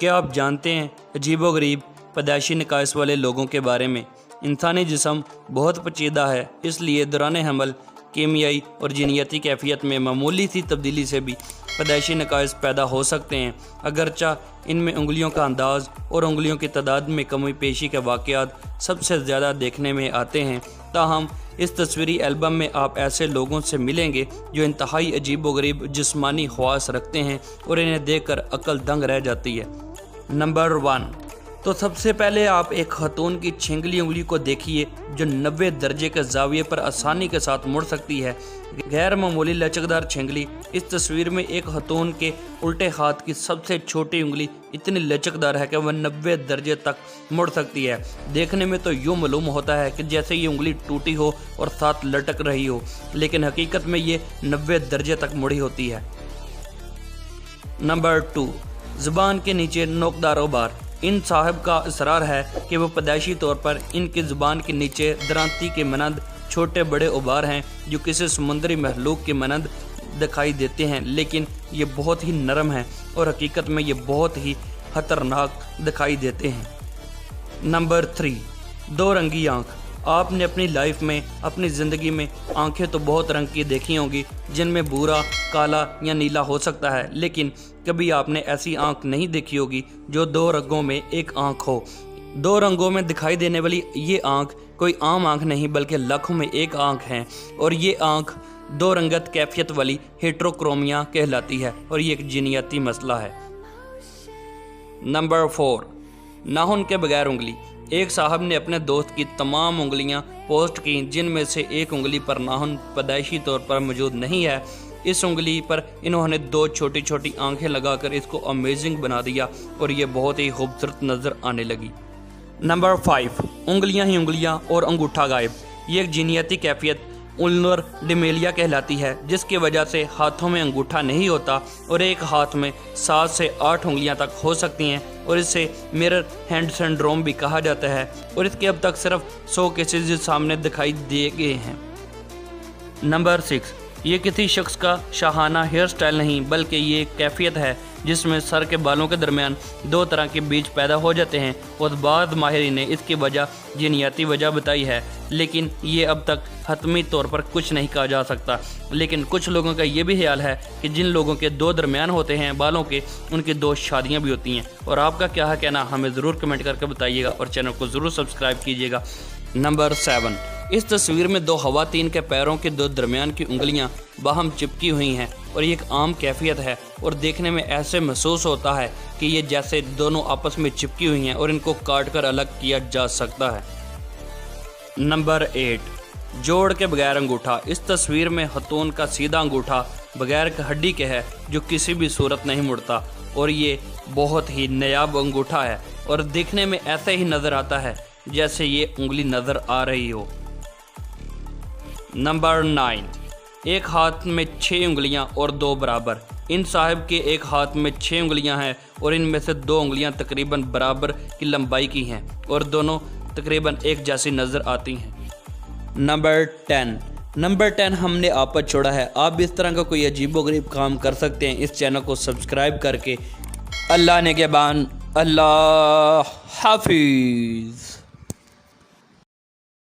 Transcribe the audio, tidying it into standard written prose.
क्या आप जानते हैं अजीबोगरीब पैदाइशी नकाइस वाले लोगों के बारे में? इंसानी जिस्म बहुत पेचीदा है, इसलिए दौरान हमल कीमियाई और जीनियाती कैफियत में मामूली सी तब्दीली से भी पैदाइशी नकाइस पैदा हो सकते हैं। अगरचा इनमें उंगलियों का अंदाज़ और उंगलियों की तादाद में कमी पेशी के वाक़यात सबसे ज़्यादा देखने में आते हैं। ताहम इस तस्वीरी एल्बम में आप ऐसे लोगों से मिलेंगे जो इंतहाई अजीबोगरीब जिस्मानी ख्वास रखते हैं और इन्हें देखकर अक्ल दंग रह जाती है। नंबर 1, तो सबसे पहले आप एक खतून की छिंगली उंगली को देखिए जो 90 दर्जे के जाविये पर आसानी के साथ मुड़ सकती है। गैर मामूली लचकदार छिंगली। इस तस्वीर में एक खतून के उल्टे हाथ की सबसे छोटी उंगली इतनी लचकदार है कि वह 90 दर्जे तक मुड़ सकती है। देखने में तो यूँ मालूम होता है कि जैसे ये उंगली टूटी हो और साथ लटक रही हो, लेकिन हकीकत में ये 90 दर्जे तक मुड़ी होती है। नंबर 2, ज़ुबान के नीचे नोकदार उबार। इन साहब का इसरार है कि वो पैदाइशी तौर पर इनकी ज़ुबान के नीचे दरांती के मानंद छोटे बड़े उबार हैं जो किसी समुद्री महलूक के मानंद दिखाई देते हैं, लेकिन ये बहुत ही नरम हैं और हकीकत में ये बहुत ही खतरनाक दिखाई देते हैं। नंबर 3, 2 रंगी आँख। आपने अपनी लाइफ में, अपनी ज़िंदगी में आंखें तो बहुत रंग की देखी होंगी जिनमें भूरा, काला या नीला हो सकता है, लेकिन कभी आपने ऐसी आंख नहीं देखी होगी जो 2 रंगों में एक आंख हो। 2 रंगों में दिखाई देने वाली ये आंख कोई आम आंख नहीं बल्कि लाखों में एक आंख है, और ये आंख 2 रंगत कैफियत वाली हेट्रोक्रोमिया कहलाती है और ये एक जीनियाती मसला है। नंबर 4, नाखून के बगैर उंगली। एक साहब ने अपने दोस्त की तमाम उंगलियां पोस्ट की जिनमें से एक उंगली पर नाखून पैदाइशी तौर पर मौजूद नहीं है। इस उंगली पर इन्होंने 2 छोटी छोटी आंखें लगाकर इसको अमेजिंग बना दिया और ये बहुत ही खूबसूरत नज़र आने लगी। नंबर 5, उंगलियां ही उंगलियां और अंगूठा गायब। ये एक जीनियाती कैफियत उल्नर डिमेलिया कहलाती है, जिसकी वजह से हाथों में अंगूठा नहीं होता और एक हाथ में 7 से 8 उंगलियां तक हो सकती हैं और इसे मिरर हैंड सिंड्रोम भी कहा जाता है और इसके अब तक सिर्फ 100 केसेज सामने दिखाई दिए गए हैं। नंबर 6, ये किसी शख्स का शाहाना हेयर स्टाइल नहीं बल्कि ये एक कैफियत है जिसमें सर के बालों के दरमियान 2 तरह के बीज पैदा हो जाते हैं और बाद माहिरीन ने इसकी वजह जीनियाती वजह बताई है, लेकिन ये अब तक हतमी तौर पर कुछ नहीं कहा जा सकता। लेकिन कुछ लोगों का ये भी ख्याल है कि जिन लोगों के 2 दरमियान होते हैं बालों के, उनकी 2 शादियाँ भी होती हैं। और आपका क्या है कहना हमें ज़रूर कमेंट करके बताइएगा और चैनल को ज़रूर सब्सक्राइब कीजिएगा। नंबर 7, इस तस्वीर में 2 खवातीन के पैरों के 2 दरमियान की उंगलियां बाहम चिपकी हुई हैं और ये एक आम कैफियत है और देखने में ऐसे महसूस होता है कि ये जैसे दोनों आपस में चिपकी हुई हैं और इनको काट कर अलग किया जा सकता है। नंबर 8, जोड़ के बगैर अंगूठा। इस तस्वीर में खतून का सीधा अंगूठा बगैर हड्डी के है जो किसी भी सूरत नहीं मुड़ता और ये बहुत ही नायाब अंगूठा है और दिखने में ऐसे ही नज़र आता है जैसे ये उंगली नज़र आ रही हो। नंबर 9, एक हाथ में 6 उंगलियां और 2 बराबर। इन साहब के एक हाथ में 6 उंगलियां हैं और इनमें से 2 उंगलियां तकरीबन बराबर की लंबाई की हैं और दोनों तकरीबन एक जैसी नज़र आती हैं। नंबर 10 हमने आप पर छोड़ा है। आप भी इस तरह का कोई अजीबोगरीब काम कर सकते हैं इस चैनल को सब्सक्राइब करके। अल्लाह ने के बान, अल्लाह हाफिज़।